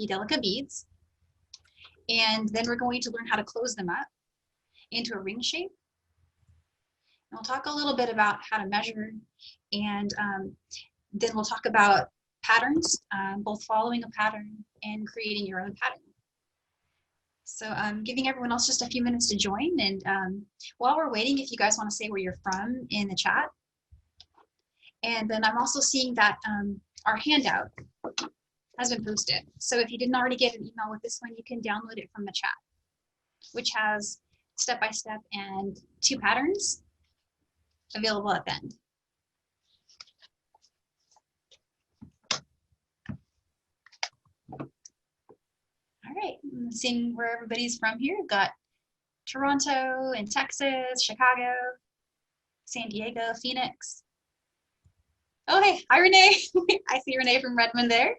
Delica beads. And then we're going to learn how to close them up into a ring shape. And we'll talk a little bit about how to measure, and then we'll talk about patterns, both following a pattern and creating your own pattern. So I'm giving everyone else just a few minutes to join, and while we're waiting, if you guys want to say where you're from in the chat. And then I'm also seeing that our handout has been posted. So if you didn't already get an email with this one, you can download it from the chat, which has step-by-step and 2 patterns available at the end. All right, I'm seeing where everybody's from here. We've got Toronto and Texas, Chicago, San Diego, Phoenix. Oh, hey, hi, Renee. I see Renee from Redmond there.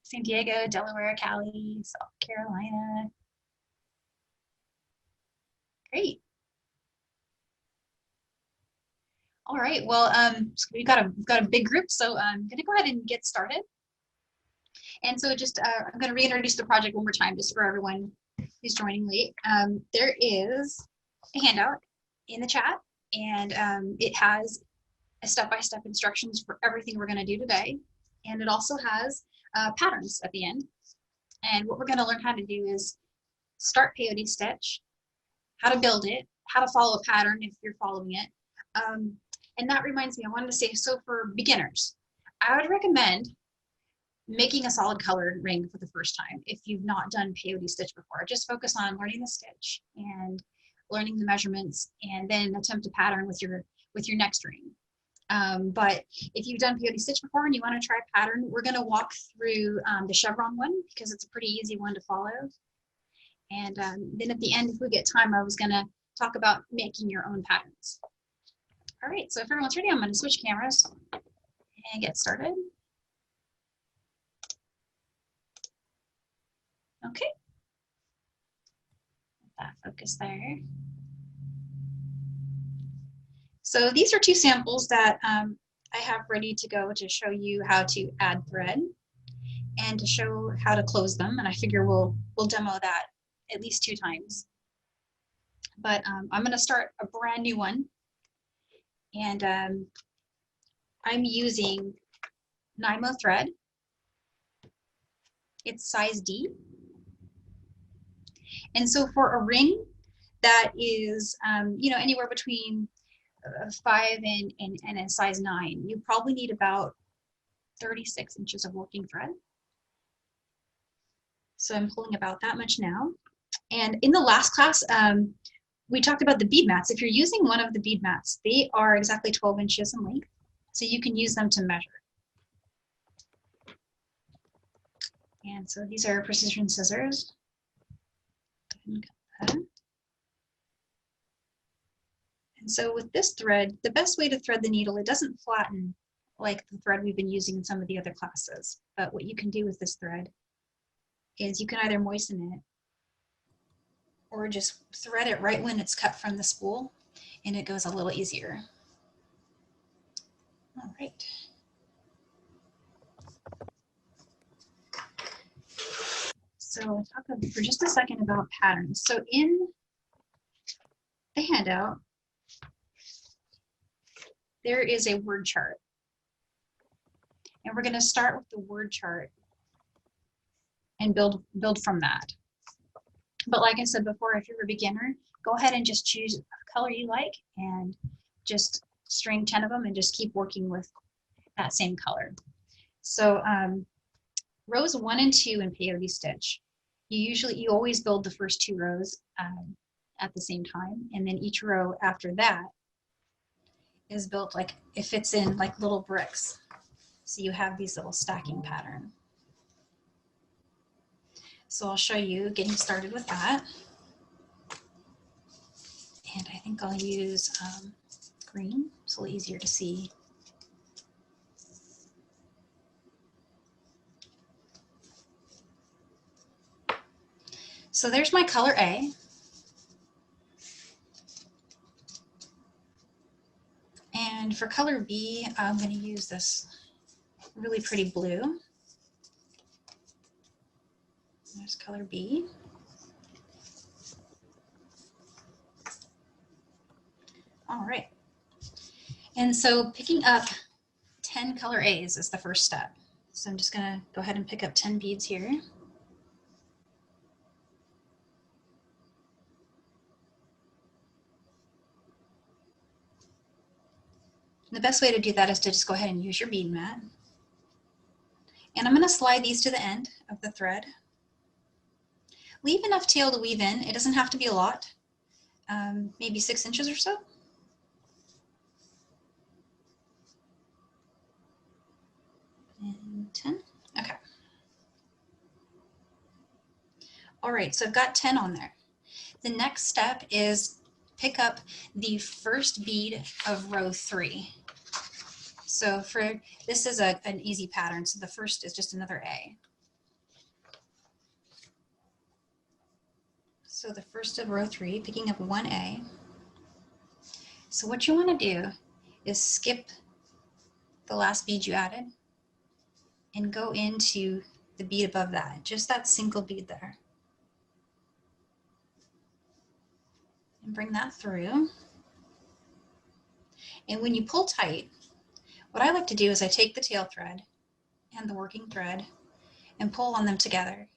San Diego, Delaware, Cali, South Carolina. Great. All right, well, so we've got a big group, so I'm gonna go ahead and get started. And so just, I'm gonna reintroduce the project one more time, just for everyone who's joining late. There is a handout in the chat, and it has a step-by-step instructions for everything we're gonna do today. And it also has patterns at the end. And what we're gonna learn how to do is start peyote stitch, how to build it, how to follow a pattern if you're following it. And that reminds me, I wanted to say, so for beginners, I would recommend making a solid colored ring for the first time if you've not done peyote stitch before. Just focus on learning the stitch and learning the measurements, and then attempt a pattern with your next ring. But if you've done peyote stitch before and you want to try a pattern, we're going to walk through the chevron one because it's a pretty easy one to follow. And then at the end, if we get time, I was going to talk about making your own patterns. All right, so if everyone's ready, I'm going to switch cameras and get started. Okay. That focus there. So these are 2 samples that I have ready to go to show you how to add thread and to show how to close them. And I figure we'll demo that at least 2 times. But I'm going to start a brand new one. And I'm using Nymo thread. It's size D. And so for a ring that is, you know, anywhere between 5 and a size 9, you probably need about 36 inches of working thread. So I'm pulling about that much now. And in the last class, we talked about the bead mats. If you're using one of the bead mats, they are exactly 12 inches in length, so you can use them to measure. And so these are precision scissors. And so with this thread, the best way to thread the needle, it doesn't flatten like the thread we've been using in some of the other classes. But what you can do with this thread is you can either moisten it or just thread it right when it's cut from the spool, and it goes a little easier. All right. So I'll talk for just a second about patterns. So in the handout, there is a word chart. And we're going to start with the word chart and build from that. But like I said before, if you're a beginner, go ahead and just choose a color you like and just string 10 of them and just keep working with that same color. So rows 1 and 2 in peyote stitch, you always build the first 2 rows at the same time, and then each row after that is built like it fits in like little bricks. So you have these little stacking pattern. So I'll show you getting started with that. And I think I'll use green, it's a little easier to see. So there's my color A. And for color B, I'm going to use this really pretty blue. There's color B. All right. And so picking up 10 color A's is the first step. So I'm just going to go ahead and pick up 10 beads here. And the best way to do that is to just go ahead and use your bead mat. And I'm going to slide these to the end of the thread. Leave enough tail to weave in. It doesn't have to be a lot, maybe 6 inches or so. And 10, okay. All right, so I've got 10 on there. The next step is pick up the first bead of row 3. So this is an easy pattern, so the first is just another A. So the first of row 3, picking up 1 A. So what you want to do is skip the last bead you added and go into the bead above that, just that single bead there. And bring that through. And when you pull tight, what I like to do is I take the tail thread and the working thread and pull on them together.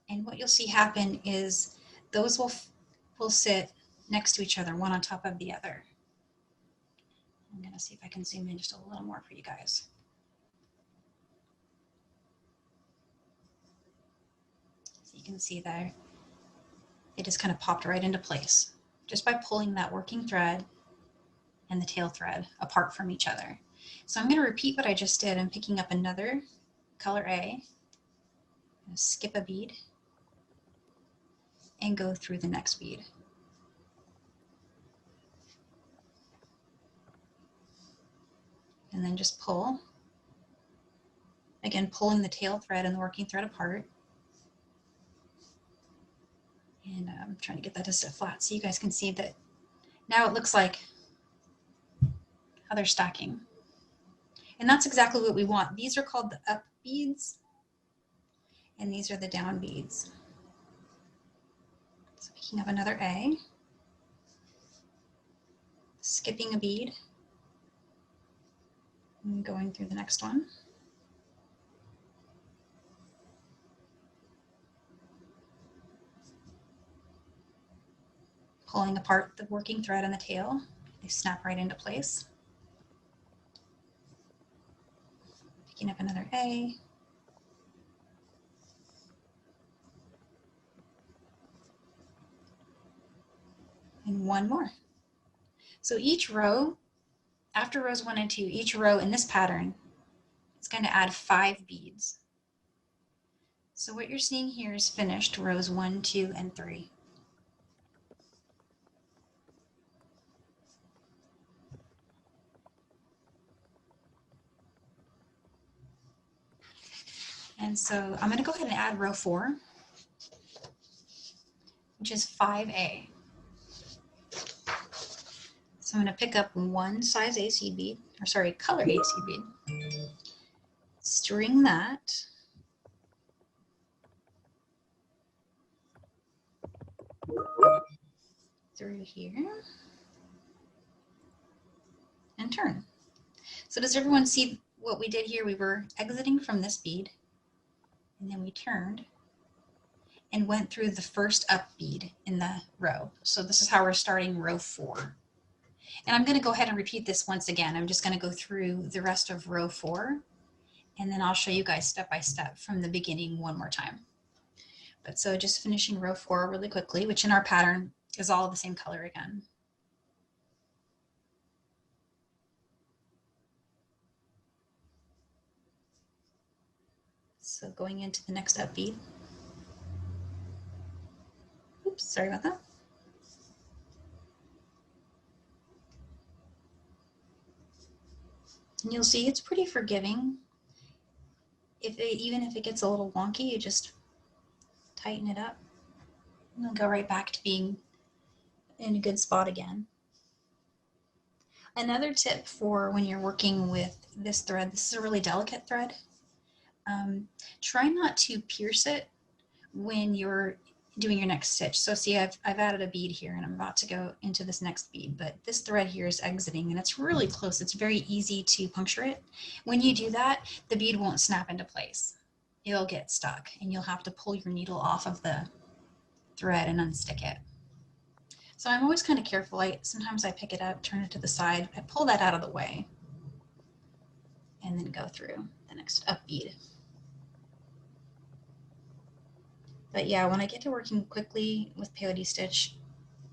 And what you'll see happen is those will sit next to each other, one on top of the other. I'm going to see if I can zoom in just a little more for you guys. So you can see there, it just kind of popped right into place just by pulling that working thread and the tail thread apart from each other. So I'm going to repeat what I just did. I'm picking up another color A, skip a bead, and go through the next bead. And then just pull. Again, pulling the tail thread and the working thread apart. And I'm trying to get that to sit flat so you guys can see that now it looks like how they're stacking. And that's exactly what we want. These are called the up beads, and these are the down beads. So picking up another A, skipping a bead, and going through the next one. Pulling apart the working thread and the tail, they snap right into place. Picking up another A. And one more. So each row, after rows 1 and 2, each row in this pattern is going to add 5 beads. So what you're seeing here is finished rows 1, 2, and 3. And so I'm going to go ahead and add row 4, which is 5A. So I'm going to pick up 1 size A seed bead, or sorry, color A seed bead, string that, through here, and turn. So does everyone see what we did here? We were exiting from this bead, and then we turned and went through the first up bead in the row. So this is how we're starting row 4. And I'm going to go ahead and repeat this once again. I'm just going to go through the rest of row 4, and then I'll show you guys step by step from the beginning one more time. But so just finishing row 4 really quickly, which in our pattern is all the same color again. So going into the next up bead. Oops, sorry about that. And you'll see it's pretty forgiving. Even if it gets a little wonky, you just tighten it up. And it'll go right back to being in a good spot again. Another tip for when you're working with this thread, this is a really delicate thread. Try not to pierce it when you're doing your next stitch. So see, I've added a bead here and I'm about to go into this next bead, but this thread here is exiting and it's really close. It's very easy to puncture it. When you do that, the bead won't snap into place. It'll get stuck and you'll have to pull your needle off of the thread and unstick it. So I'm always kind of careful. Sometimes I pick it up, turn it to the side, I pull that out of the way, and then go through the next up bead. But yeah, when I get to working quickly with peyote stitch,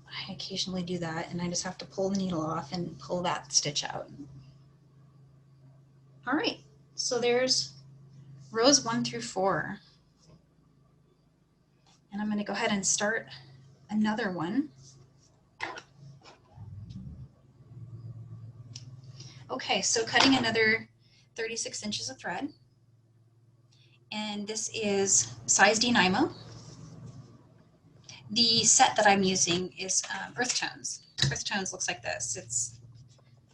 I occasionally do that, and I just have to pull the needle off and pull that stitch out. All right, so there's rows 1 through 4. And I'm going to go ahead and start another one. Okay, so cutting another 36 inches of thread. And this is size D Nymo. The set that I'm using is Earth Tones. Earth Tones looks like this. It's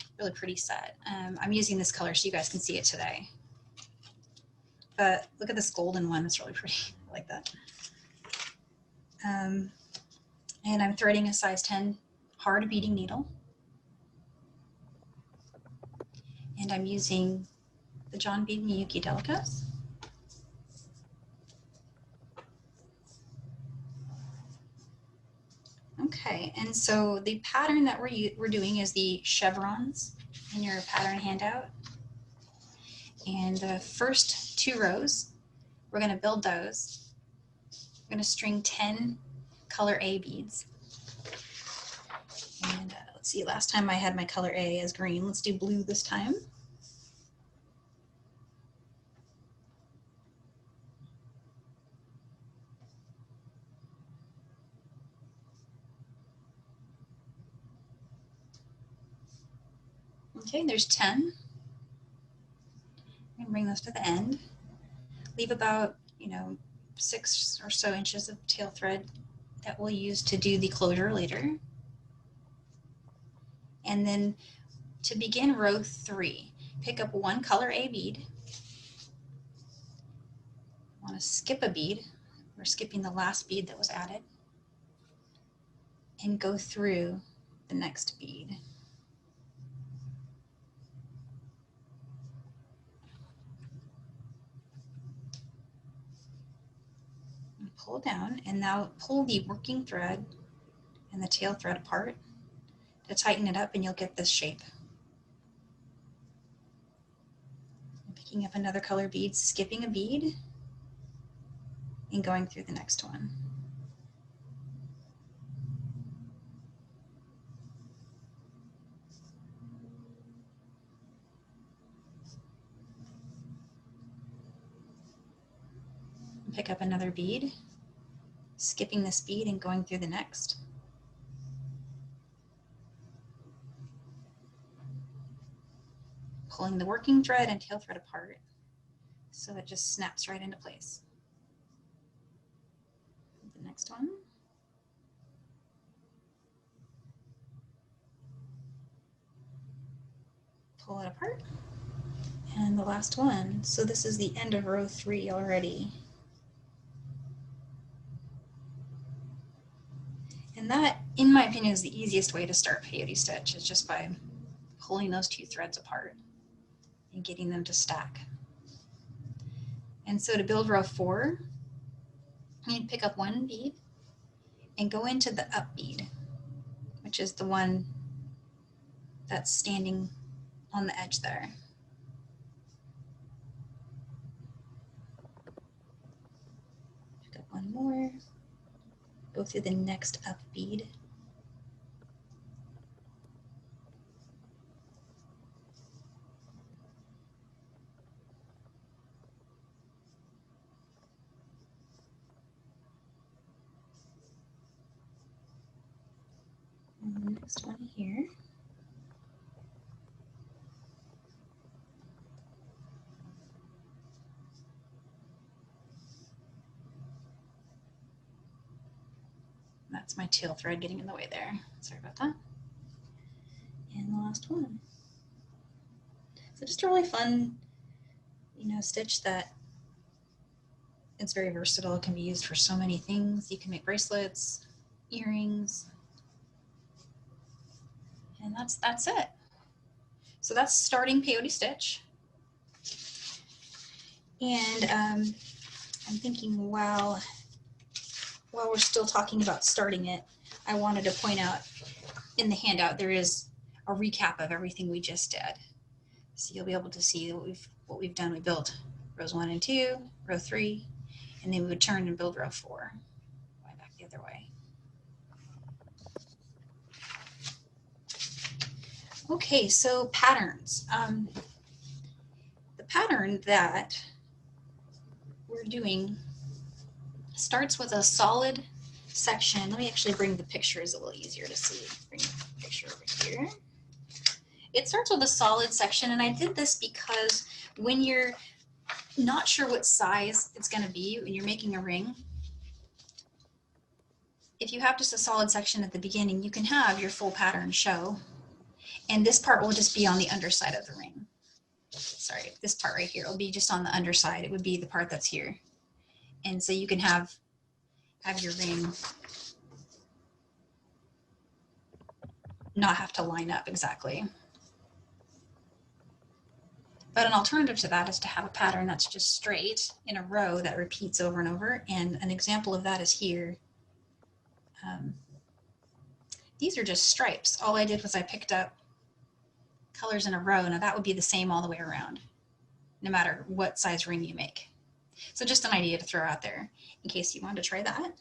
a really pretty set. I'm using this color so you guys can see it today. But look at this golden one. It's really pretty. I like that. And I'm threading a size 10 hard beading needle. And I'm using the John Bead Miyuki Delica's. Okay, and so the pattern that we're doing is the chevrons in your pattern handout. And the first 2 rows, we're going to build those. We're going to string 10 color A beads. And let's see, last time I had my color A as green. Let's do blue this time. Okay, there's 10. I'm going to bring those to the end. Leave about, 6 or so inches of tail thread that we'll use to do the closure later. And then to begin row 3, pick up 1 color A bead. I want to skip a bead. We're skipping the last bead that was added. And go through the next bead. And pull down, and now pull the working thread and the tail thread apart to tighten it up, and you'll get this shape. And picking up another color bead, skipping a bead, and going through the next one. Pick up another bead, skipping this bead and going through the next. Pulling the working thread and tail thread apart so it just snaps right into place. The next one. Pull it apart. And the last one. So this is the end of row 3 already. And that, in my opinion, is the easiest way to start peyote stitch, is just by pulling those 2 threads apart and getting them to stack. And so to build row 4, you need to pick up 1 bead and go into the up bead, which is the one that's standing on the edge there. Pick up 1 more, go through the next up bead. And the next one here. That's my tail thread getting in the way there. Sorry about that. And the last one. So just a really fun, stitch that It's very versatile. It can be used for so many things. You can make bracelets, earrings, and that's it. So that's starting peyote stitch. And I'm thinking while we're still talking about starting it, I wanted to point out in the handout there is a recap of everything we just did. So you'll be able to see what we've done. We built rows 1 and 2, row 3, and then we would turn and build row 4. Going back the other way. Okay, so patterns. The pattern that we're doing starts with a solid section. Let me actually bring the picture, it's a little easier to see. Bring the picture over here. It starts with a solid section, and I did this because when you're not sure what size it's going to be when you're making a ring, if you have just a solid section at the beginning, you can have your full pattern show, and this part will just be on the underside of the ring. Sorry, this part right here will be just on the underside. It would be the part that's here, and so you can have your ring not have to line up exactly. But an alternative to that is to have a pattern that's just straight in a row that repeats over and over. And an example of that is here. These are just stripes. All I did was I picked up colors in a row. Now that would be the same all the way around, no matter what size ring you make. So just an idea to throw out there in case you wanted to try that.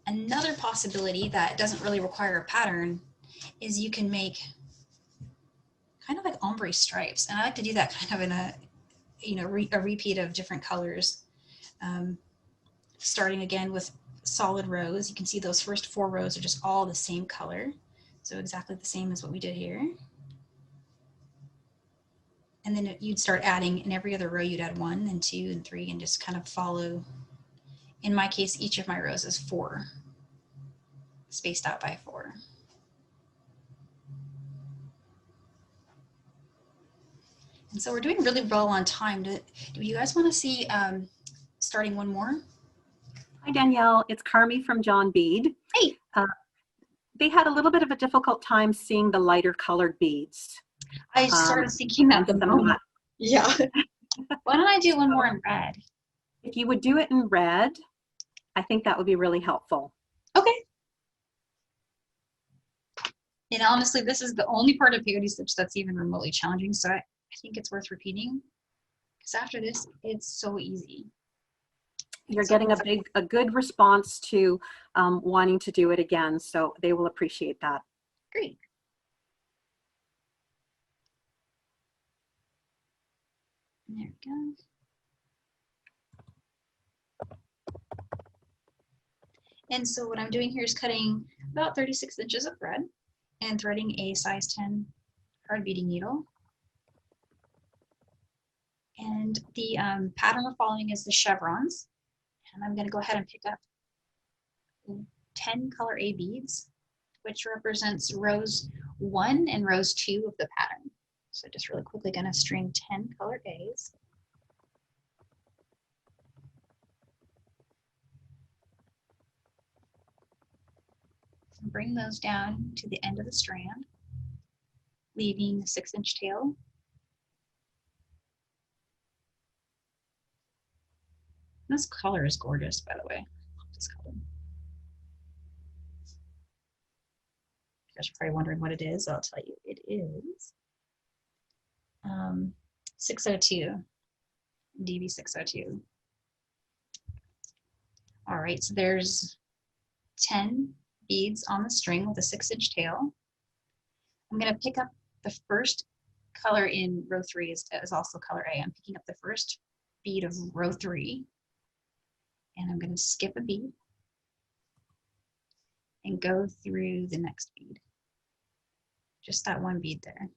Another possibility that doesn't really require a pattern is you can make kind of like ombre stripes, and I like to do that kind of in a repeat of different colors, starting again with solid rows. You can see those first 4 rows are just all the same color, so exactly the same as what we did here. And then you'd start adding in every other row. You'd add 1 and 2 and 3 and just kind of follow. In my case, each of my rows is 4, spaced out by 4. And so we're doing really well on time. Do you guys want to see starting one more? Hi, Danielle. It's Carmi from John Bead. Hey. They had a little bit of a difficult time seeing the lighter colored beads. I started thinking that the moment. Yeah. Why don't I do one more in red? If you would do it in red, I think that would be really helpful. Okay. And honestly, this is the only part of peyote stitch that's even remotely challenging, so I think it's worth repeating, because after this, it's so easy. You're getting a good response to wanting to do it again, so they will appreciate that. Great. There we go. And so what I'm doing here is cutting about 36 inches of thread and threading a size 10 hard beading needle. And the pattern we're following is the chevrons. And I'm going to go ahead and pick up 10 color A beads, which represents rows 1 and rows 2 of the pattern. So just really quickly going to string 10 color A's. And bring those down to the end of the strand, leaving a 6-inch tail. This color is gorgeous, by the way. I love this color. You guys are probably wondering what it is. I'll tell you. It is 602, DB 602. All right, so there's 10 beads on the string with a 6-inch tail. I'm going to pick up the first color in row 3 is also color A. I'm picking up the first bead of row 3, and I'm going to skip a bead and go through the next bead. Just that one bead there.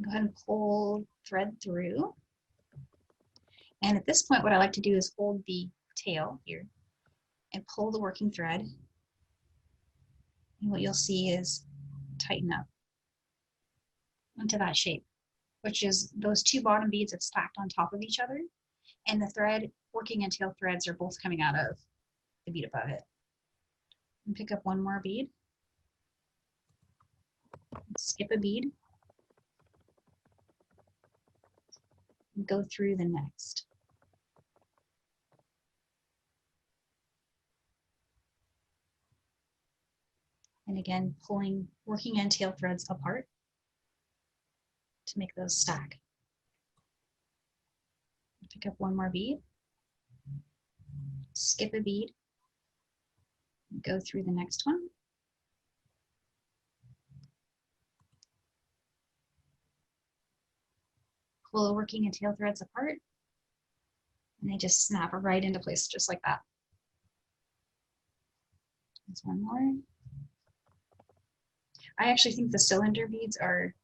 Go ahead and pull thread through. And at this point, what I like to do is hold the tail here and pull the working thread. And what you'll see is tighten up into that shape. which is those two bottom beads that's stacked on top of each other, and the thread, working and tail threads are both coming out of the bead above it. And pick up one more bead, skip a bead, and go through the next. And again, pulling working and tail threads apart to make those stack. Pick up one more bead, skip a bead, go through the next one. Pull the working and tail threads apart, and they just snap right into place just like that. There's one more. I actually think the cylinder beads are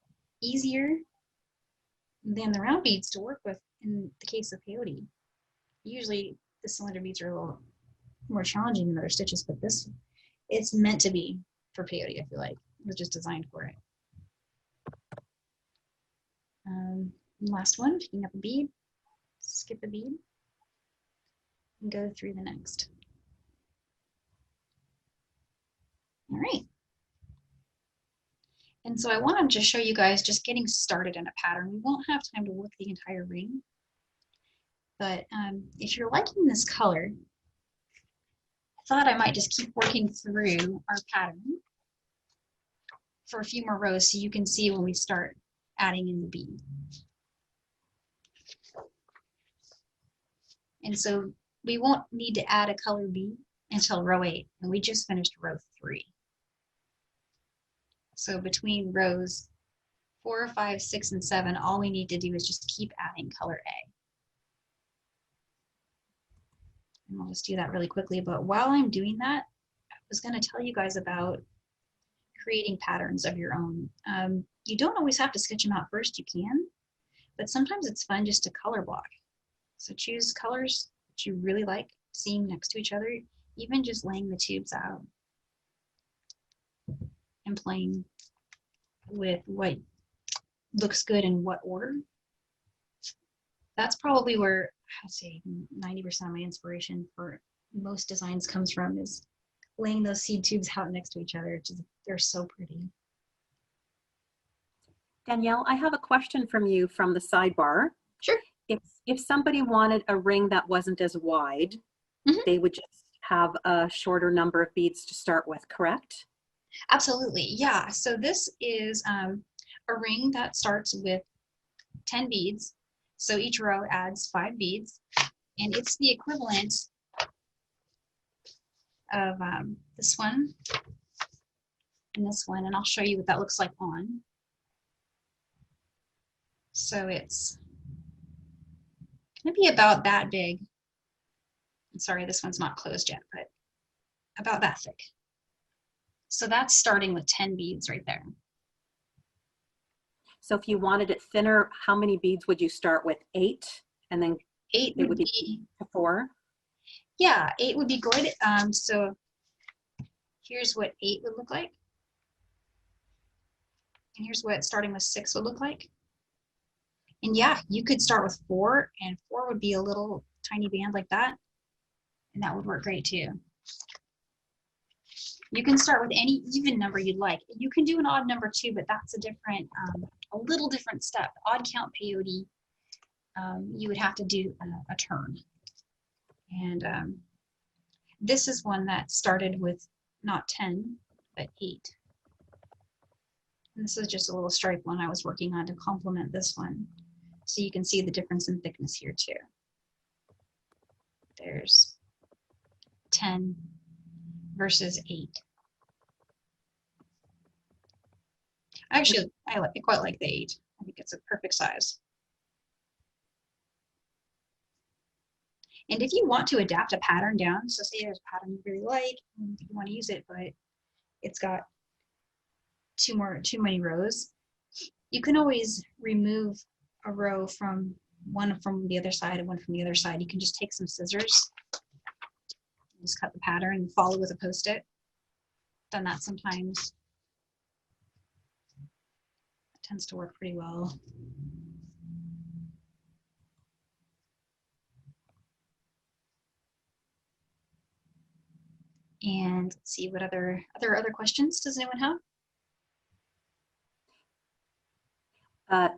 easier than the round beads to work with in the case of peyote. Usually the cylinder beads are a little more challenging than other stitches, but this, it's meant to be for peyote, I feel like. It was just designed for it. Last one, picking up a bead, skip a bead, and go through the next. All right. And so I wanted to show you guys just getting started in a pattern. We won't have time to work the entire ring, but if you're liking this color, I thought I might just keep working through our pattern for a few more rows so you can see when we start adding in the bead. And so we won't need to add a color bead until row 8, and we just finished row 3. So between rows 4, 5, 6, and 7, all we need to do is just keep adding color A. And I'll just do that really quickly, but while I'm doing that, I was going to tell you guys about creating patterns of your own. You don't always have to sketch them out first, you can, but sometimes it's fun just to color block. So choose colors that you really like seeing next to each other, even just laying the tubes out and playing with what looks good in what order. That's probably where I'd say 90% of my inspiration for most designs comes from, is laying those seed tubes out next to each other. They're so pretty. Danielle, I have a question from you from the sidebar. Sure. If somebody wanted a ring that wasn't as wide, they would just have a shorter number of beads to start with, correct? Absolutely, yeah. So this is a ring that starts with 10 beads. So each row adds 5 beads, and it's the equivalent of this one and this one, and I'll show you what that looks like on. So it's going to be about that big. I'm sorry, this one's not closed yet, but about that thick. So that's starting with 10 beads right there. So if you wanted it thinner, how many beads would you start with? 8, and then 8 would be 4? Yeah, 8 would be good. So here's what 8 would look like. And here's what starting with 6 would look like. And yeah, you could start with 4, and 4 would be a little tiny band like that. And that would work great too. You can start with any even number you'd like. You can do an odd number too, but that's a different, a little different step. Odd count peyote, you would have to do a turn. And this is one that started with not 10, but 8. And this is just a little stripe one I was working on to complement this one. So you can see the difference in thickness here too. There's 10 versus 8. Actually, I quite like the 8. I think it's a perfect size. And if you want to adapt a pattern down, so say there's a pattern you really like, and you want to use it, but it's got too many rows, you can always remove a row from one from the other side and one from the other side. You can just take some scissors, just cut the pattern and follow with a Post-it. Done that sometimes. It tends to work pretty well. And let's see what other questions does anyone have?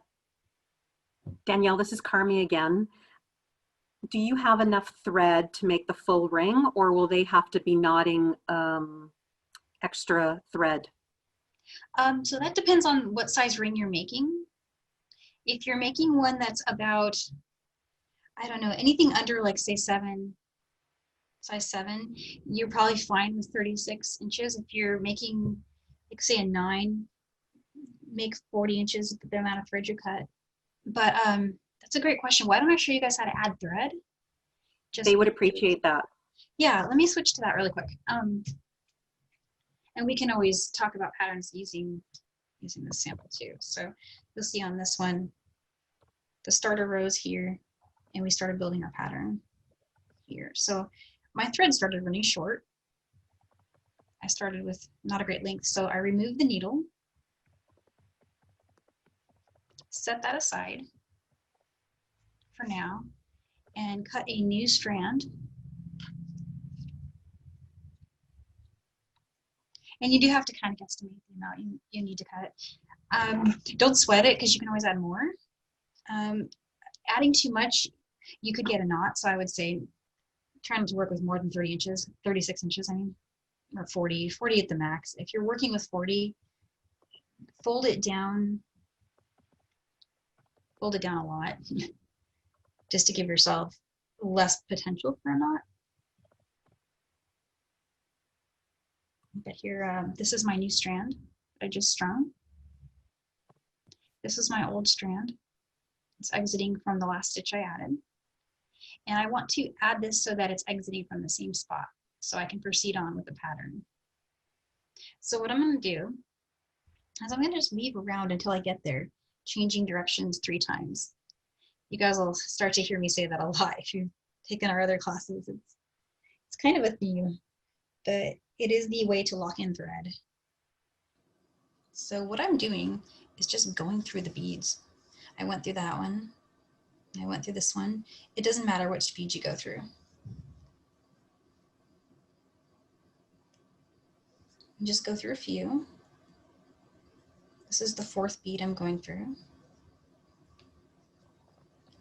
Danielle, this is Carmi again. Do you have enough thread to make the full ring, or will they have to be knotting extra thread? So that depends on what size ring you're making. If you're making one that's about, I don't know, anything under like say size 7, you're probably fine with 36 inches. If you're making, like say a 9, make 40 inches the amount of thread you cut. But that's a great question. Why don't I show you guys how to add thread? They would appreciate that. Yeah, let me switch to that really quick. And we can always talk about patterns using this sample too. So you'll see on this one, the starter rows here, and we started building our pattern here. So my thread started running short. I started with not a great length, so I removed the needle, set that aside for now, and cut a new strand. And you do have to kind of guesstimate the amount you need to cut. Don't sweat it because you can always add more. Adding too much, you could get a knot. So I would say try not to work with more than 30 inches, 36 inches, I mean, or 40 at the max. If you're working with 40, fold it down a lot just to give yourself less potential for a knot. But here, this is my new strand that I just strung. This is my old strand. It's exiting from the last stitch I added. And I want to add this so that it's exiting from the same spot so I can proceed on with the pattern. So what I'm going to do is I'm going to just weave around until I get there, changing directions 3 times. You guys will start to hear me say that a lot if you've taken our other classes. It's kind of a theme, but it is the way to lock in thread. So what I'm doing is just going through the beads. I went through that one. I went through this one. It doesn't matter which bead you go through. And just go through a few. This is the 4th bead I'm going through.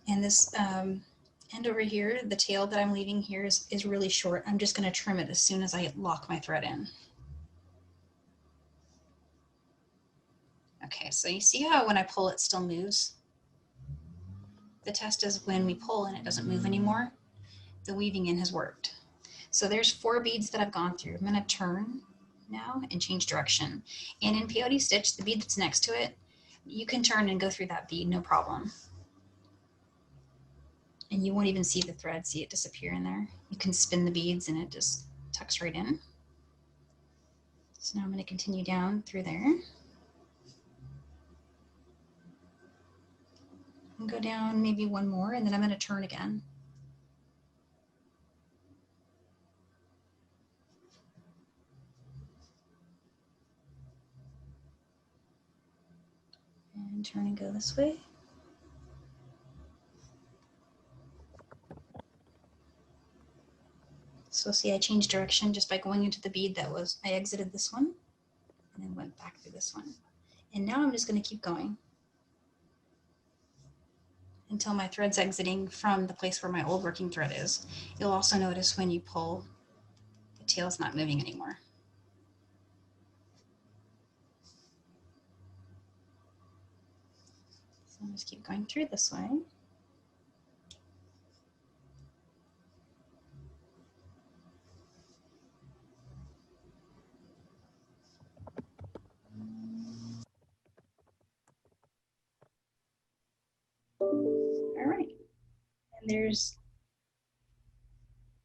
And this end over here, the tail that I'm leaving here is really short. I'm just going to trim it as soon as I lock my thread in. Okay, so you see how when I pull it still moves? The test is when we pull and it doesn't move anymore, the weaving in has worked. So there's 4 beads that I've gone through. I'm going to turn now and change direction. And in Peyote stitch, the bead that's next to it, you can turn and go through that bead, no problem. And you won't even see the thread, see it disappear in there. You can spin the beads and it just tucks right in. So now I'm going to continue down through there. And go down maybe one more, and then I'm going to turn again. And turn and go this way. So see, I changed direction just by going into the bead that was, I exited this one and then went back through this one. And now I'm just going to keep going until my thread's exiting from the place where my old working thread is. You'll also notice when you pull, the tail's not moving anymore. So I'll just keep going through this way. All right, and there's,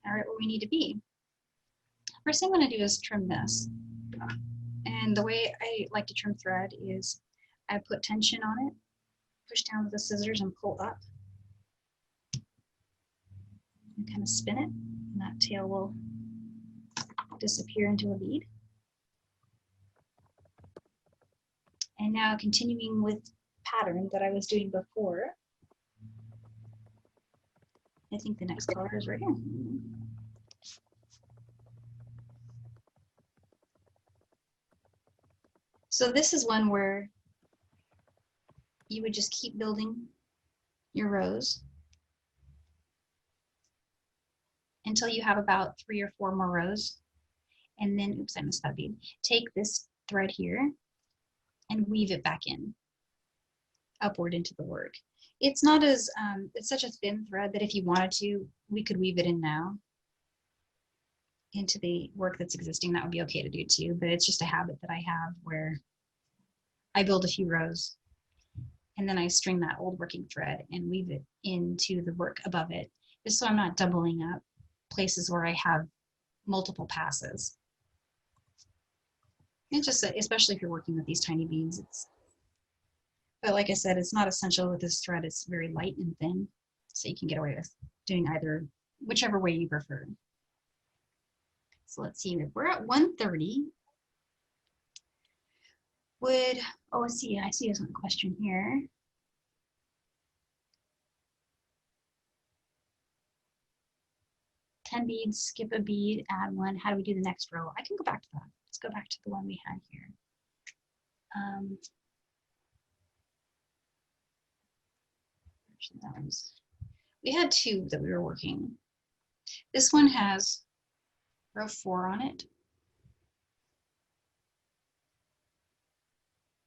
all right, where we need to be. First thing I'm going to do is trim this. And the way I like to trim thread is I put tension on it, push down with the scissors and pull up. And kind of spin it, and that tail will disappear into a bead. And now continuing with pattern that I was doing before, I think the next color is right here. So this is one where you would just keep building your rows until you have about 3 or 4 more rows. And then, oops, I missed that bead. Take this thread here and weave it back in, upward into the work. It's not as, it's such a thin thread that if you wanted to, we could weave it in now into the work that's existing. That would be okay to do too, but it's just a habit that I have where I build a few rows and then I string that old working thread and weave it into the work above it, just so I'm not doubling up places where I have multiple passes. It's just, especially if you're working with these tiny beads, but like I said, it's not essential with this thread. It's very light and thin, so you can get away with doing either, whichever way you prefer. So let's see, if we're at 130, I see there's one question here. Ten beads, skip a bead, add one. How do we do the next row? I can go back to that. Let's go back to the one we had here. Actually, we had 2 that we were working. This one has row 4 on it.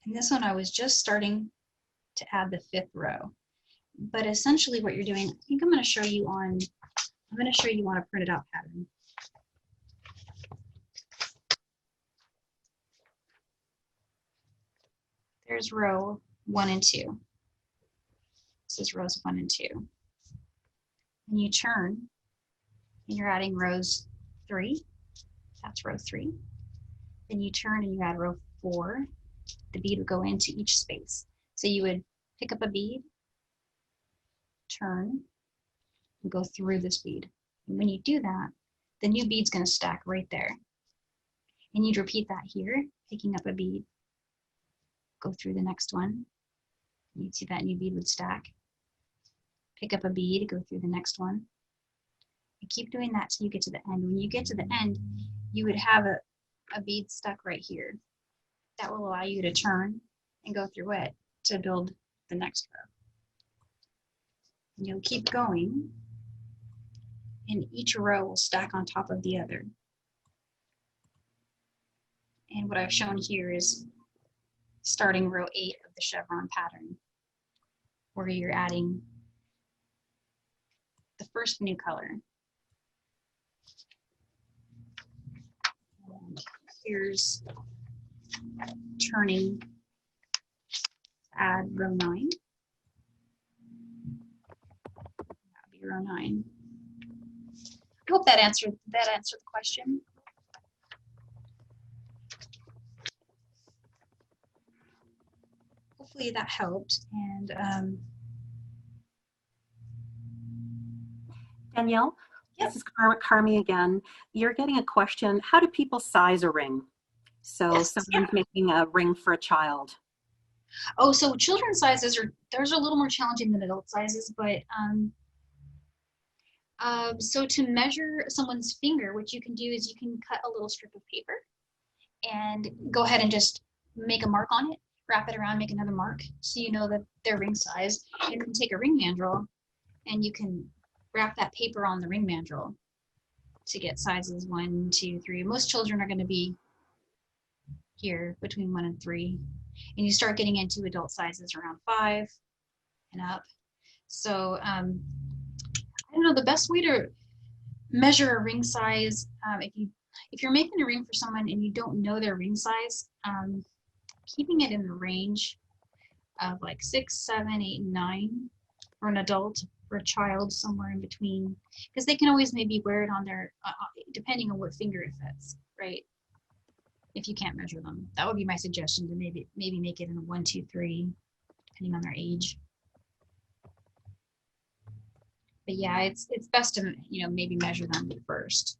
And this one I was just starting to add the 5th row. But essentially what you're doing, I think I'm going to show you on a printed out pattern. There's row 1 and 2. This is rows 1 and 2. And you turn and you're adding rows 3. That's row 3. Then you turn and you add row 4. The bead would go into each space. So you would pick up a bead, turn, and go through this bead. And when you do that, the new bead's going to stack right there. And you'd repeat that here, picking up a bead, go through the next one. You'd see that new bead would stack. Pick up a bead, go through the next one. You keep doing that till you get to the end. When you get to the end, you would have a bead stuck right here. That will allow you to turn and go through it to build the next row. And you'll keep going, and each row will stack on top of the other. And what I've shown here is starting row 8 of the chevron pattern, where you're adding the first new color. And here's turning to add row 9. That would be row 9. I hope that answered the question. Hopefully that helped. And Danielle, yep. This is Carmi again. You're getting a question. How do people size a ring? So Yes, someone's making a ring for a child. Oh, so children's sizes are a little more challenging than adult sizes, but so to measure someone's finger, what you can do is you can cut a little strip of paper and go ahead and just make a mark on it, wrap it around, make another mark, so you know that their ring size. And then take a ring mandrel and you can wrap that paper on the ring mandrel to get sizes 1, 2, 3. Most children are going to be here between 1 and 3. And you start getting into adult sizes around 5 and up. So I don't know, the best way to measure a ring size, if you're making a ring for someone and you don't know their ring size, keeping it in the range of like 6, 7, 8, 9 for an adult, for a child somewhere in between, because they can always maybe wear it on their, depending on what finger it fits, right? If you can't measure them, that would be my suggestion, to maybe make it in a 1, 2, 3, depending on their age. But yeah, it's best to maybe measure them first.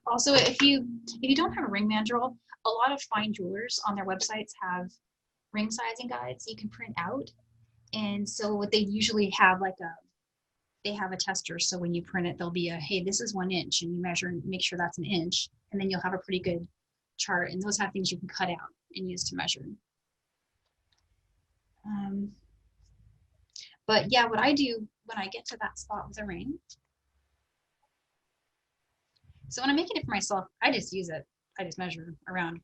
Also, if you don't have a ring mandrel, a lot of fine jewelers on their websites have ring sizing guides you can print out. And so what they usually have, they have a tester. So when you print it, there'll be hey, this is 1 inch, and you measure and make sure that's 1 inch, and then you'll have a pretty good chart, and those have things you can cut out and use to measure. But yeah, what I do when I get to that spot with a ring, so when I'm making it for myself, I just use it. I just measure around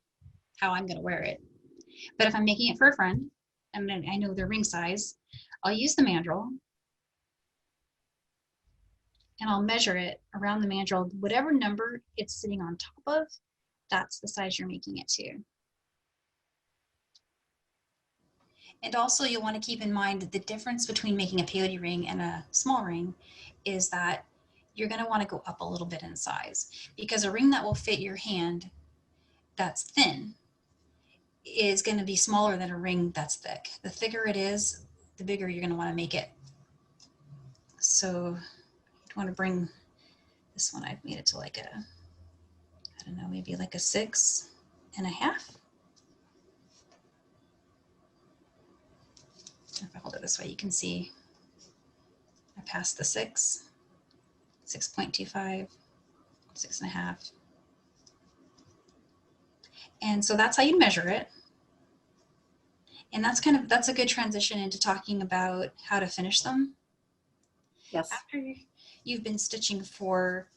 how I'm gonna wear it. But if I'm making it for a friend, and I know their ring size, I'll use the mandrel and I'll measure it around the mandrel. Whatever number it's sitting on top of, that's the size you're making it to. And also you'll want to keep in mind that the difference between making a peyote ring and a small ring is that you're going to want to go up a little bit in size, because a ring that will fit your hand that's thin is going to be smaller than a ring that's thick. The thicker it is, the bigger you're going to want to make it. So you'd want to bring this one, I've made it to like a, I don't know, maybe like a 6.5. If I hold it this way, you can see I passed the 6, 6.25, 6.5. And so that's how you measure it. And that's a good transition into talking about how to finish them. Yes. After you've been stitching for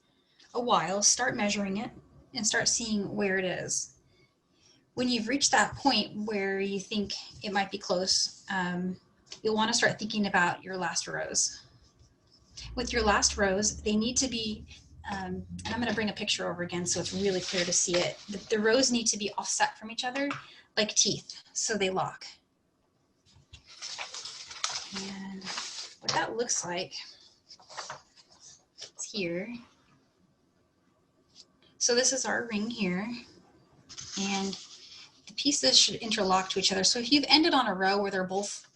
a while, start measuring it and start seeing where it is. When you've reached that point where you think it might be close, you'll want to start thinking about your last rows. With your last rows, they need to be, and I'm going to bring a picture over again so it's really clear to see it. The rows need to be offset from each other like teeth, so they lock. And what that looks like is here. So this is our ring here, and the pieces should interlock to each other. So if you've ended on a row where they're both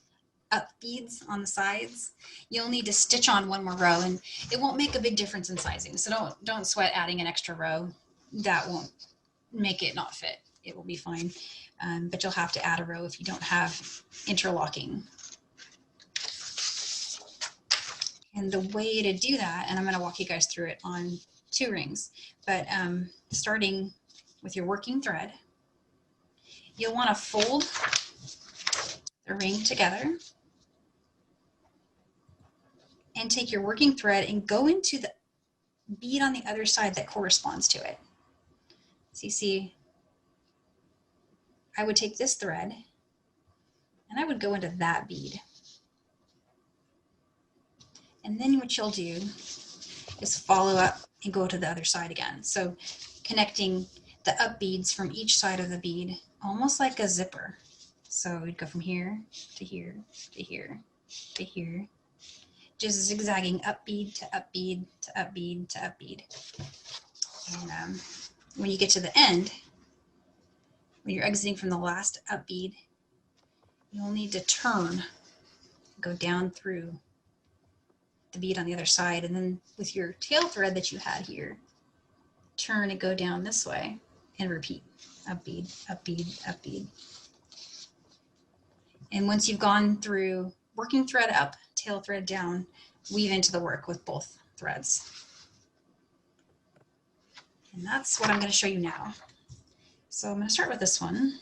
up beads on the sides, you'll need to stitch on one more row, and it won't make a big difference in sizing. So don't sweat adding an extra row. That won't make it not fit. It will be fine, but you'll have to add a row if you don't have interlocking. And the way to do that, and I'm going to walk you guys through it on 2 rings, but starting with your working thread, you'll want to fold the ring together and take your working thread and go into the bead on the other side that corresponds to it. So you see, I would take this thread and I would go into that bead. And then what you'll do is follow up and go to the other side again. So connecting the up beads from each side of the bead, almost like a zipper. So we'd go from here to here to here to here, just zigzagging up bead to up bead to up bead to up bead. And when you get to the end, when you're exiting from the last up bead, you'll need to turn, go down through the bead on the other side, and then with your tail thread that you had here, turn and go down this way and repeat. Up bead, up bead, up bead. And once you've gone through working thread up, tail thread down, weave into the work with both threads. And that's what I'm going to show you now. So I'm going to start with this one.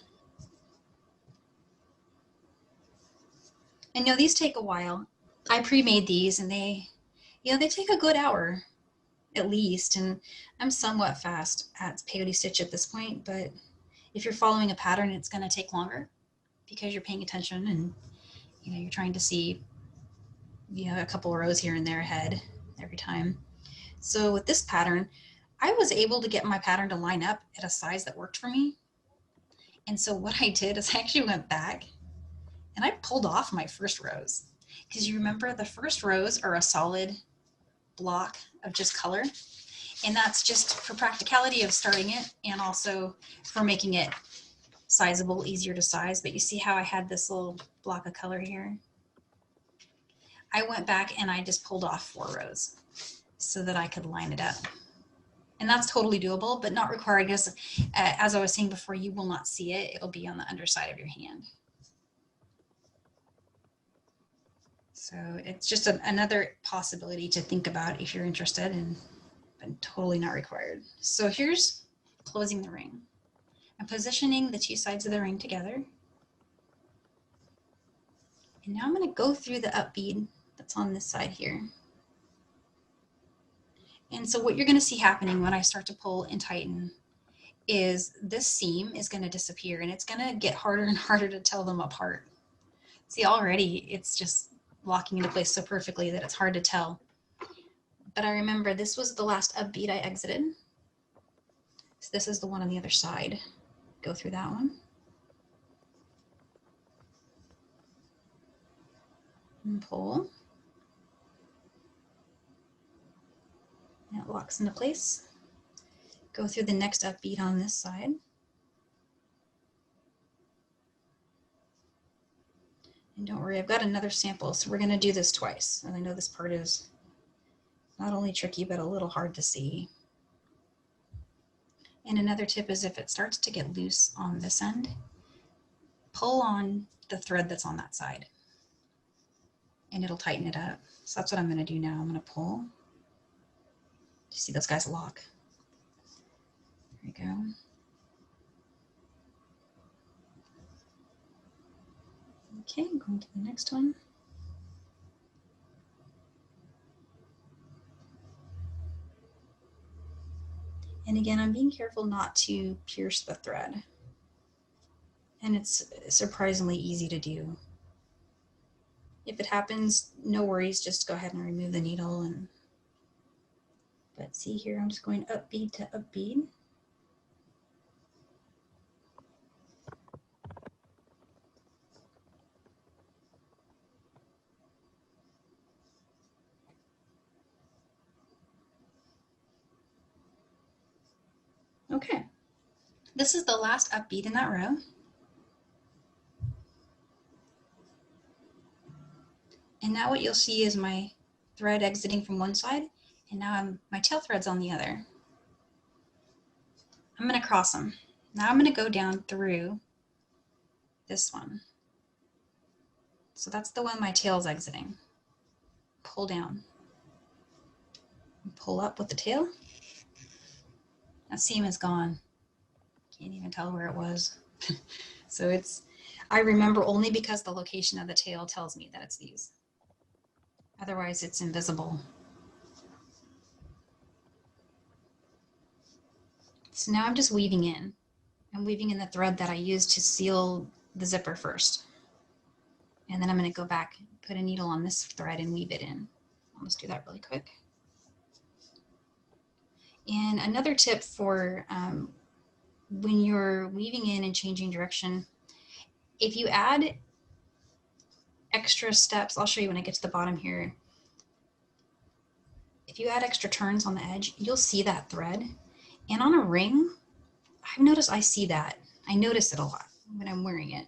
And these take a while. I pre-made these, and they take a good hour at least. And I'm somewhat fast at peyote stitch at this point, but if you're following a pattern, it's going to take longer because you're paying attention and you're trying to see a couple of rows here and there ahead every time. So with this pattern, I was able to get my pattern to line up at a size that worked for me. And so what I did is I actually went back and I pulled off my first rows, because you remember the first rows are a solid block of just color. And that's just for practicality of starting it and also for making it sizable, easier to size. But you see how I had this little block of color here? I went back and I just pulled off 4 rows so that I could line it up. And that's totally doable, but not required, because as I was saying before, you will not see it. It'll be on the underside of your hand. So it's just another possibility to think about if you're interested, but totally not required. So here's closing the ring. I'm positioning the two sides of the ring together. And now I'm going to go through the up bead that's on this side here. And so what you're going to see happening when I start to pull and tighten is this seam is going to disappear, and it's going to get harder and harder to tell them apart. See, already it's just locking into place so perfectly that it's hard to tell. But I remember this was the last up bead I exited. So this is the one on the other side. Go through that one. And pull. And it locks into place. Go through the next up bead on this side. And don't worry, I've got another sample, so we're going to do this twice. And I know this part is not only tricky, but a little hard to see. And another tip is if it starts to get loose on this end, pull on the thread that's on that side, and it'll tighten it up. So that's what I'm going to do now. I'm going to pull. Do you see those guys lock? There we go. Okay, going to the next one. And again, I'm being careful not to pierce the thread. And it's surprisingly easy to do. If it happens, no worries, just go ahead and remove the needle. But see here, I'm just going up bead to up bead. Okay, this is the last up bead in that row. And now what you'll see is my thread exiting from one side, and now my tail thread's on the other. I'm going to cross them. Now I'm going to go down through this one. So that's the one my tail's exiting. Pull down. Pull up with the tail. That seam is gone. Can't even tell where it was. So I remember only because the location of the tail tells me that it's these. Otherwise it's invisible. So now I'm just weaving in. I'm weaving in the thread that I used to seal the zipper first. And then I'm going to go back, put a needle on this thread and weave it in. I'll just do that really quick. And another tip for when you're weaving in and changing direction, if you add extra steps, I'll show you when I get to the bottom here. If you add extra turns on the edge, you'll see that thread. And on a ring, I've noticed I see that. I notice it a lot when I'm wearing it.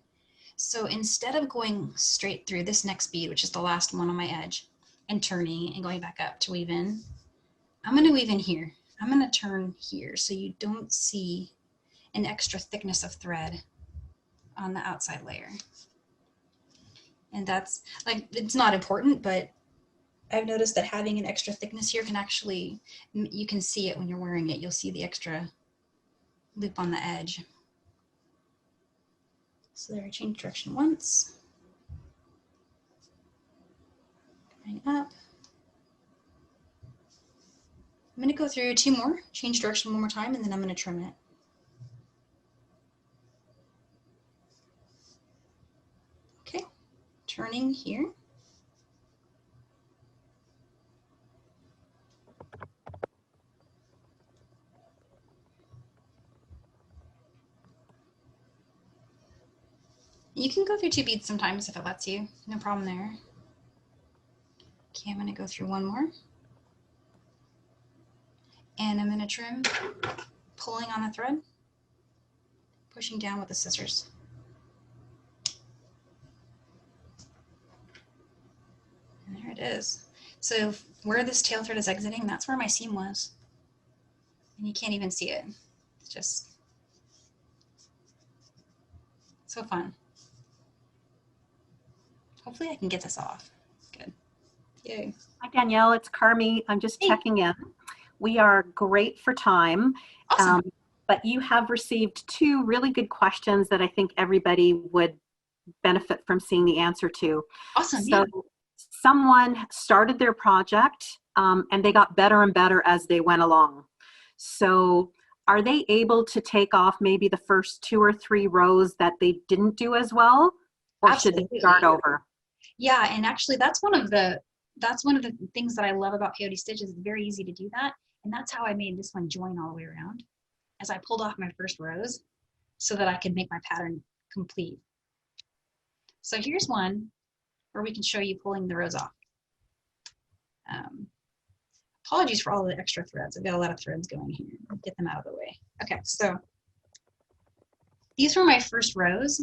So instead of going straight through this next bead, which is the last one on my edge, and turning and going back up to weave in, I'm going to weave in here. I'm going to turn here so you don't see an extra thickness of thread on the outside layer. And that's like, it's not important, but I've noticed that having an extra thickness here can actually, you can see it when you're wearing it. You'll see the extra loop on the edge. So there, I changed direction once. Going up. I'm going to go through two more, change direction one more time, and then I'm going to trim it. Okay, turning here. You can go through two beads sometimes if it lets you, no problem there. Okay, I'm going to go through one more. And I'm going to trim, pulling on the thread, pushing down with the scissors. And there it is. So where this tail thread is exiting, that's where my seam was. And you can't even see it. It's just so fun. Hopefully I can get this off. Good. Yay. Hi, Danielle. It's Carmi. I'm just checking in. We are great for time. Awesome. But you have received two really good questions that I think everybody would benefit from seeing the answer to. Awesome, yeah. So someone started their project and they got better and better as they went along. So are they able to take off maybe the first 2 or 3 rows that they didn't do as well? Or should they start Absolutely. over? Yeah, and actually that's one of the things that I love about Peyote stitches. It's very easy to do that. And that's how I made this one join all the way around, as I pulled off my first rows so that I could make my pattern complete. So here's one where we can show you pulling the rows off. Um, Apologies for all the extra threads. I've got a lot of threads going here. I'll get them out of the way. Okay, so these were my first rows,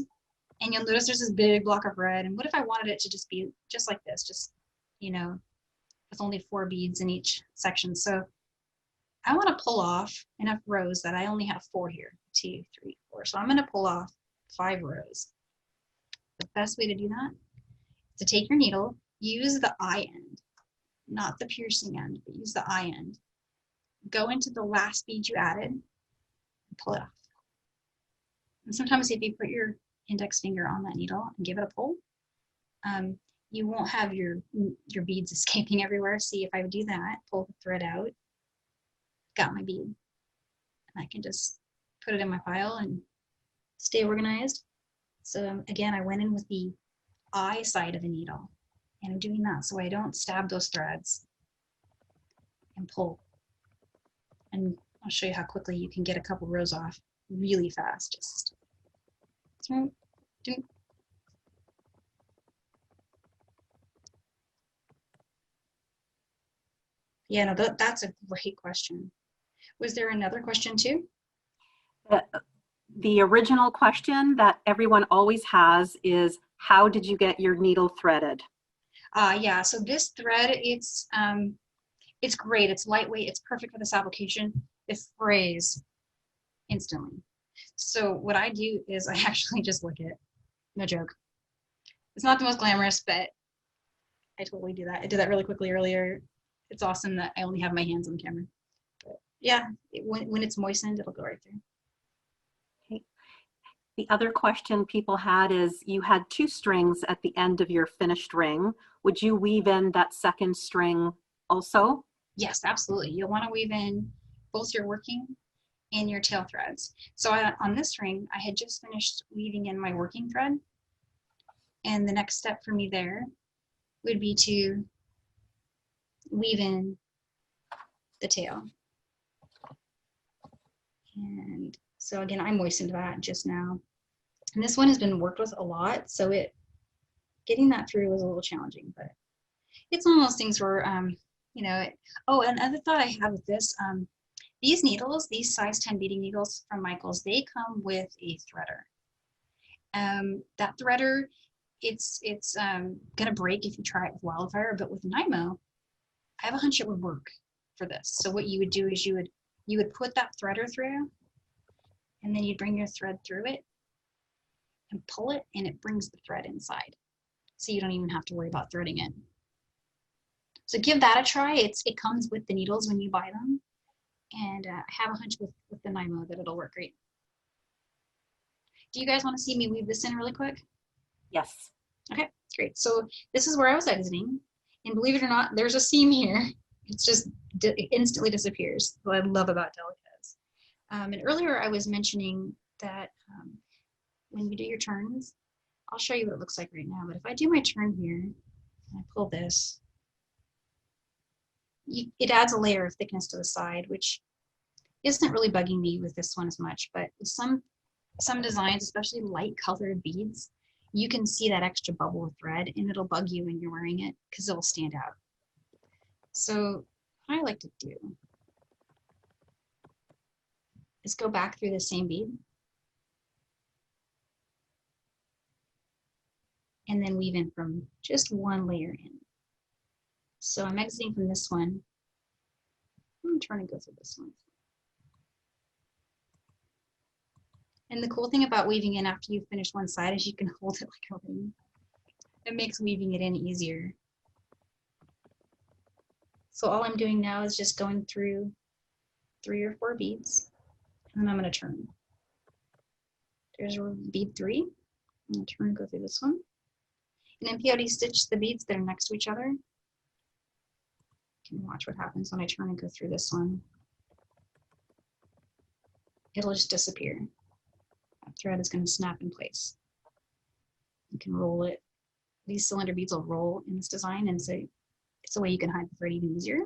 and you'll notice there's this big block of red. And what if I wanted it to just be just like this, just, you know, with only 4 beads in each section? So I want to pull off enough rows that I only have 4 here, 2, 3, 4. So I'm going to pull off 5 rows. The best way to do that is to take your needle, use the eye end, not the piercing end, but use the eye end. Go into the last bead you added and pull it off. And sometimes if you put your index finger on that needle and give it a pull, you won't have your beads escaping everywhere. See, if I do that, pull the thread out, got my bead. And I can just put it in my pile and stay organized. So again, I went in with the eye side of the needle, and I'm doing that so I don't stab those threads and pull. And I'll show you how quickly you can get a couple rows off really fast. Just yeah, no, that's a great question. Was there another question too? The original question that everyone always has is, how did you get your needle threaded? Yeah, so this thread, it's great. It's lightweight. It's perfect for this application. It frays instantly. So what I do is I actually just lick it. No joke. It's not the most glamorous, but I totally do that. I did that really quickly earlier. It's awesome that I only have my hands on the camera. But yeah, when it's moistened, it'll go right through. Okay. The other question people had is, you had 2 strings at the end of your finished ring. Would you weave in that second string also? Yes, absolutely. You'll want to weave in both your working and your tail threads. So on this ring, I had just finished weaving in my working thread. And the next step for me there would be to weave in the tail. And so again, I moistened that just now. And this one has been worked with a lot, so getting that through was a little challenging, but it's one of those things where, you know, oh, another thought I have with this, these needles, these size 10 beading needles from Micheals, they come with a threader. That threader, it's gonna break if you try it with Wildfire, but with Nymo, I have a hunch it would work for this. So what you would do is you would put that threader through, and then you'd bring your thread through it and pull it, and it brings the thread inside. So you don't even have to worry about threading it. So give that a try. It comes with the needles when you buy them. And I have a hunch with the Nymo that it'll work great. Do you guys want to see me weave this in really quick? Yes. Okay, great. So this is where I was exiting. And believe it or not, there's a seam here. It's just, it instantly disappears. What I love about Delica's. And earlier I was mentioning that when you do your turns, I'll show you what it looks like right now, but if I do my turn here, and I pull this, it adds a layer of thickness to the side, which isn't really bugging me with this one as much, but with some designs, especially light colored beads, you can see that extra bubble of thread and it'll bug you when you're wearing it because it'll stand out. So what I like to do is go back through the same bead and then weave in from just one layer in. So I'm exiting from this one. I'm trying to go through this one. And the cool thing about weaving in after you finish one side is you can hold it like a ring. It makes weaving it in easier. So all I'm doing now is just going through 3 or 4 beads And I'm going to turn. There's bead 3. I'm going to turn and go through this one. And then peyote stitch the beads that are next to each other. You can watch what happens when I turn and go through this one. It'll just disappear. That thread is going to snap in place. You can roll it. These cylinder beads will roll in this design, and so it's a way you can hide the thread even easier.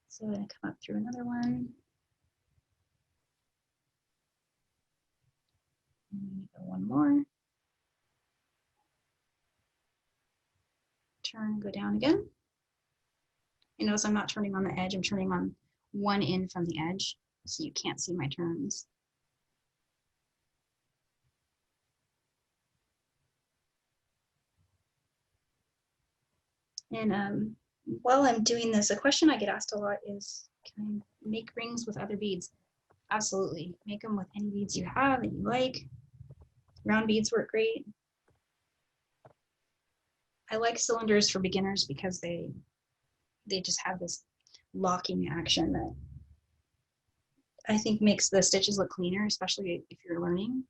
So I'm going to come up through another one. And go one more. Turn, go down again. You notice I'm not turning on the edge, I'm turning on one end from the edge, so you can't see my turns. And while I'm doing this, a question I get asked a lot is, can I make rings with other beads? Absolutely. Make them with any beads you have that you like. Round beads work great. I like cylinders for beginners because they just have this locking action that I think makes the stitches look cleaner, especially if you're learning.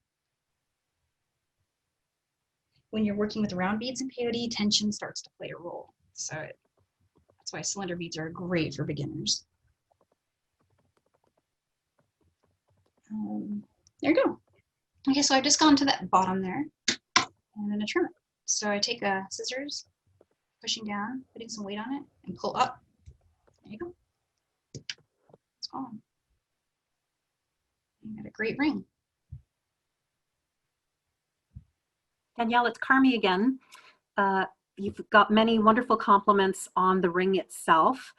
When you're working with round beads in peyote, tension starts to play a role. So that's why cylinder beads are great for beginners. There you go. Okay, so I've just gone to that bottom there, and I'm going to trim it. So I take a scissors, pushing down, putting some weight on it, and pull up. There you go. It's gone. You got a great ring. Danielle, it's Carmi again. You've got many wonderful compliments on the ring itself.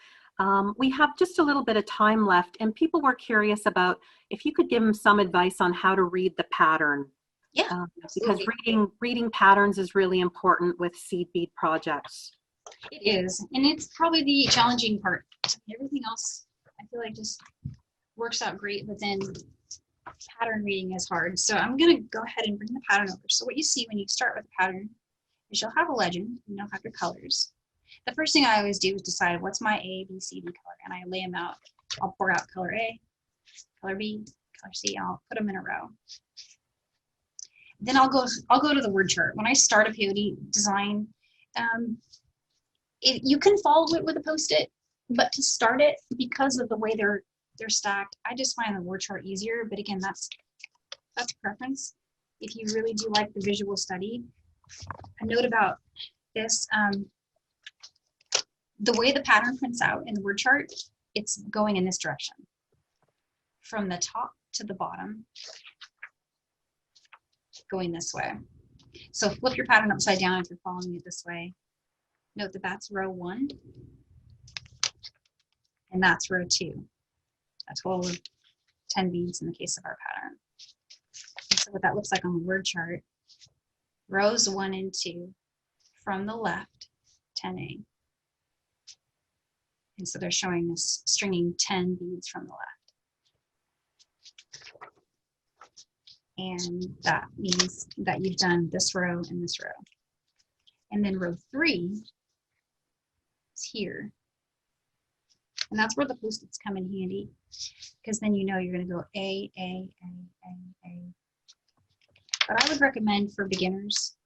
We have just a little bit of time left, and people were curious about if you could give them some advice on how to read the pattern. Yeah, because reading patterns is really important with seed bead projects. It is, and it's probably the challenging part. Everything else, I feel like, just works out great, but then pattern reading is hard. So I'm going to go ahead and bring the pattern over. So what you see when you start with a pattern is you'll have a legend, and you'll have your colors. The first thing I always do is decide what's my A, B, C, D color, and I lay them out. I'll pour out color A, color B, color C, and I'll put them in a row. Then I'll go to the word chart. When I start a peyote design, you can follow it with a Post-it, but to start it, because of the way they're stacked, I just find the word chart easier. But again, that's preference. If you really do like the visual study, a note about this: the way the pattern prints out in the word chart, it's going in this direction, from the top to the bottom, going this way. So flip your pattern upside down if you're following it this way. Note that that's row 1, and that's row 2. A total of 10 beads in the case of our pattern. And so what that looks like on the word chart, rows 1 and 2, from the left, 10A. And so they're showing us stringing 10 beads from the left. And that means that you've done this row and this row. And then row 3 is here. And that's where the Post-its come in handy, because then you know you're going to go A, A, A, A, A. But I would recommend for beginners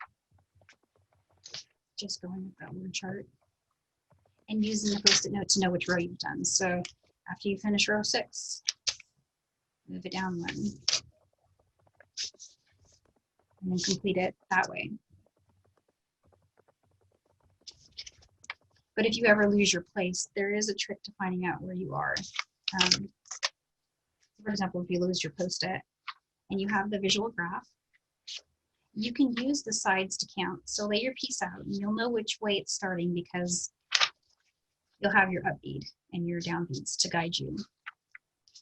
just going with that word chart and using the Post-it note to know which row you've done. So after you finish row 6, move it down 1. And then complete it that way. But if you ever lose your place, there is a trick to finding out where you are. For example, if you lose your Post-it and you have the visual graph, you can use the sides to count. So lay your piece out and you'll know which way it's starting, because you'll have your up bead and your down beads to guide you.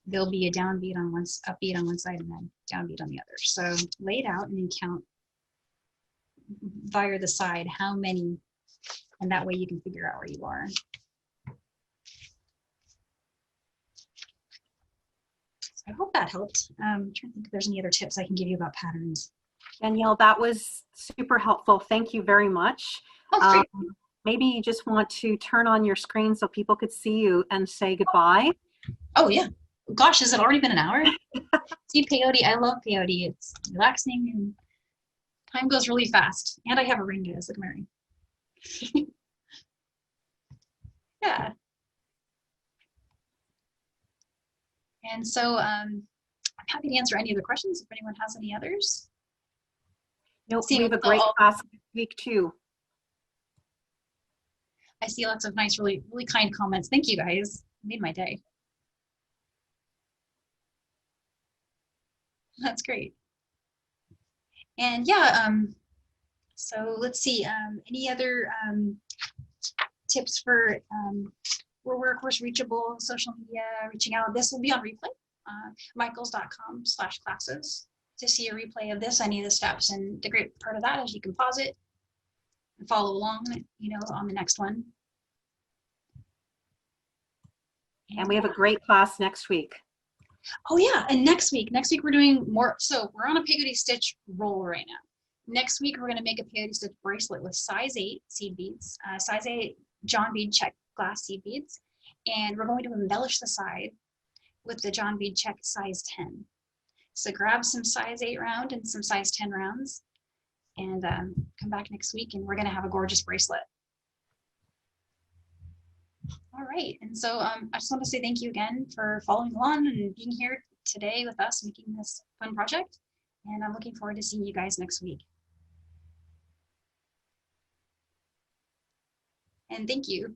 There'll be a down bead on one, up bead on one side, and then down bead on the other. So lay it out and then count via the side how many, and that way you can figure out where you are. So I hope that helped. I'm trying to think if there's any other tips I can give you about patterns. Danielle, that was super helpful. Thank you very much. Oh, maybe you just want to turn on your screen so people could see you and say goodbye. Oh, yeah. Gosh, has it already been an hour? See, peyote, I love peyote. It's relaxing and time goes really fast. And I have a ring to this. Look at my ring. Yeah. And so I'm happy to answer any other questions if anyone has any others. Nope, See, we have a great class next week too. I see lots of nice, really, really kind comments. Thank you guys. Made my day. That's great. And yeah, so let's see, any other tips for where we're of course reachable, social media, reaching out. This will be on replay, micheals.com/classes to see a replay of this, any of the steps. And the great part of that is you can pause it and follow along, you know, on the next one. And we have a great class next week. Oh yeah, and next week we're doing more. So we're on a peyote stitch roll right now. Next week we're going to make a peyote stitch bracelet with size 8 seed beads, size 8 John bead check glass seed beads, and we're going to embellish the side with the John bead check size 10. So grab some size 8 round and some size 10 rounds, and come back next week, and we're going to have a gorgeous bracelet. All right, and so I just want to say thank you again for following along and being here today with us, making this fun project. And I'm looking forward to seeing you guys next week. And thank you.